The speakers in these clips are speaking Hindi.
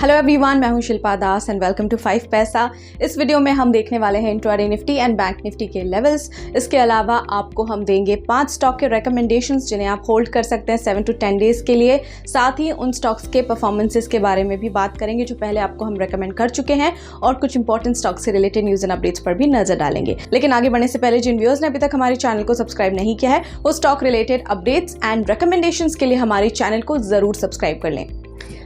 हेलो एवरीवन, मैं हूं शिल्पा दास एंड वेलकम टू 5 पैसा। इस वीडियो में हम देखने वाले हैं intraday Nifty and bank Nifty के लेवल्स। इसके अलावा आपको हम देंगे 5 स्टॉक के रिकमेंडेशंस जिन्हें आप होल्ड कर सकते हैं 7 to 10 डेज के लिए। साथ ही उन स्टॉक्स के परफॉर्मेंसेस के बारे में भी बात करेंगे जो पहले आपको हम रेकमेंड कर चुके हैं और कुछ इंपॉर्टेंट स्टॉक्स से रिलेटेड न्यूज एंड अपडेट्स पर भी नजर डालेंगे। लेकिन आगे बढ़ने से पहले जिन व्यूअर्स ने अभी तक हमारे चैनल को सब्सक्राइब नहीं किया है वो stock related updates and recommendations के लिए हमारे चैनल को जरूर सब्सक्राइब कर लें।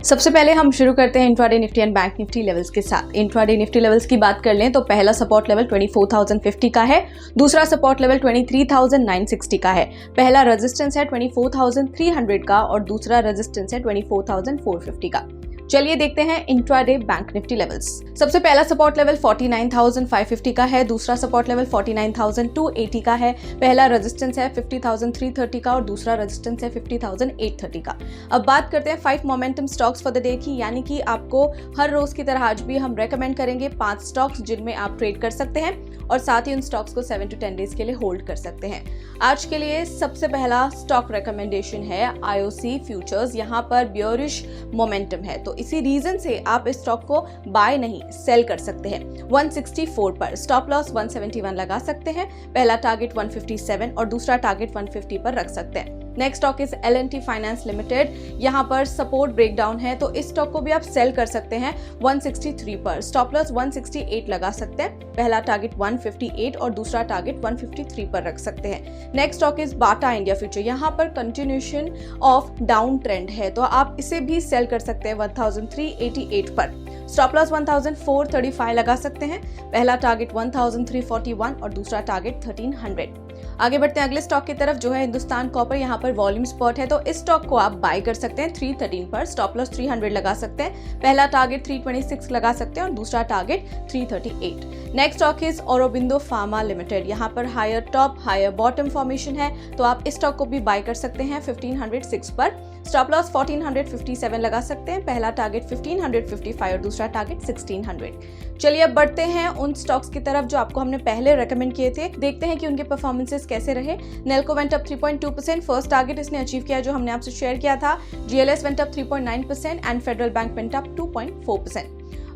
सबसे पहले हम शुरू करते हैं intraday Nifty and bank Nifty levels के साथ। इंट्राडे निफ्टी लेवल्स की बात कर लें तो पहला सपोर्ट लेवल 24,050 का है, दूसरा सपोर्ट लेवल 23,960 का है, पहला रेजिस्टेंस है 24,300 का और दूसरा रेजिस्टेंस है 24,450 का। चलिए देखते हैं इंट्राडे बैंक निफ्टी लेवल्स। सबसे पहला सपोर्ट लेवल 49,550 का है, दूसरा सपोर्ट लेवल 49,280 का है, पहला रेजिस्टेंस है 50,330 का और दूसरा रेजिस्टेंस है 50,830 का। अब बात करते हैं 5 momentum stocks for the day की, यानी कि आपको हर रोज की तरह आज भी हम रेकमेंड करेंगे 5 स्टॉक्स जिनमें आप ट्रेड कर सकते हैं और साथ ही उन स्टॉक्स को 7 to 10 डेज के लिए होल्ड कर सकते हैं। आज के लिए सबसे पहला स्टॉक रिकमेंडेशन है IOC फ्यूचर्स। यहाँ पर बियरिश मोमेंटम है तो इसी रीजन से आप इस स्टॉक को बाय नहीं सेल कर सकते हैं। 164 पर स्टॉप लॉस 171 लगा सकते हैं, पहला टारगेट 157 और दूसरा टारगेट 150 पर रख सकते हैं। Next stock is L&T finance limited. यहाँ पर सपोर्ट ब्रेकडाउन है तो इस स्टॉक को भी आप सेल कर सकते हैं 163 पर, स्टॉप लॉस 168 लगा सकते हैं, पहला टारगेट 158 और दूसरा टारगेट 153 पर रख सकते हैं। Next stock is Bata India future. यहाँ पर कंटिन्यूएशन ऑफ डाउन ट्रेंड है तो आप इसे भी सेल कर सकते हैं 1388 पर, स्टॉप लॉस 1435 लगा सकते हैं, पहला टारगेट 1341 और दूसरा टारगेट 1300। आगे बढ़ते हैं अगले स्टॉक की तरफ जो है हिंदुस्तान कॉपर। यहाँ पर वॉल्यूम स्पॉट है तो इस स्टॉक को आप बाय कर सकते हैं 313 पर, स्टॉप लॉस 300 लगा सकते हैं, पहला टारगेट 326 लगा सकते हैं और दूसरा target 338। Next stock is Aurobindo Pharma Limited. यहाँ पर higher top higher bottom formation है तो आप इस स्टॉक को भी बाय कर सकते हैं 1506 पर, स्टॉप लॉस 1457 लगा सकते हैं, पहला टारगेट 1555 और दूसरा टारगेट 1600। चलिए अब बढ़ते हैं उन स्टॉक्स की तरफ जो आपको हमने पहले रेकमेंड किए थे। देखते हैं कि उनके परफॉर्मेंसेस कैसे रहे। Nelco went up 3.2%, first target इसने अचीव किया जो हमने आपसे शेयर किया था। GLS went up 3.9% and federal bank went up 2.4%।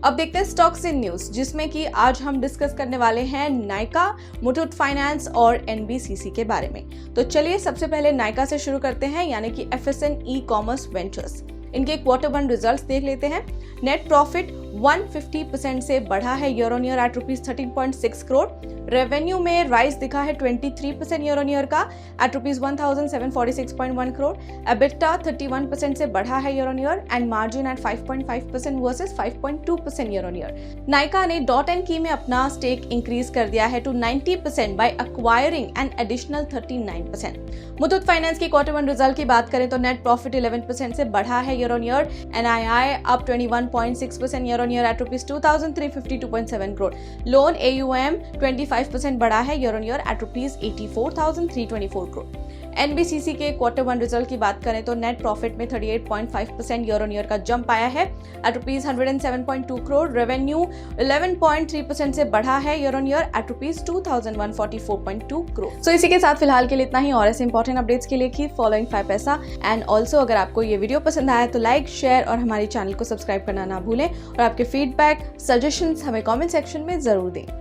अब देखते हैं स्टॉक्स इन न्यूज जिसमें कि आज हम डिस्कस करने वाले हैं नाइका, मुथूट फाइनेंस और NBCC के बारे में। तो चलिए सबसे पहले नाइका से शुरू करते हैं, यानी कि FSN ई-कॉमर्स वेंचर्स। इनके Q1 रिजल्ट्स देख लेते हैं। नेट प्रॉफिट 150% से बढ़ा है year on year at ₹13.6 crore. Revenue में राइज दिखा है 23% ईयर ऑन ईयर का एट ₹1746.1 करोड़। एबिटा 31% से बढ़ा है year on year and margin at 5.5% versus 5.2% year on year. Nykaa ने डॉट एंड की में अपना स्टेक इंक्रीज कर दिया है to 90% by acquiring an additional 39%। Muthoot finance की Q1 रिजल्ट की बात करें तो नेट प्रॉफिट 11% से बढ़ा है year on year, NII up 21.6% year on year at ₹2352.7 crore. Loan AUM 25% बढ़ा है year on year at ₹84,324 crore. NBCC के Q1 रिजल्ट की बात करें तो नेट प्रॉफिट में 38.5% ईयर ऑन ईयर का जंप आया है एट ₹107.2 करोड़। रेवेन्यू 11.3% से बढ़ा है year on year at ₹2,144.2 crore. So इसी के साथ फिलहाल के लिए इतना ही, और ऐसे इंपॉर्टेंट अपडेट्स के लिए कीप फॉलोइंग 5 पैसा एंड ऑल्सो अगर आपको ये वीडियो पसंद आया तो लाइक शेयर और हमारे चैनल को सब्सक्राइब करना ना भूलें और आपके फीडबैक सजेशंस हमें कमेंट सेक्शन में जरूर दें।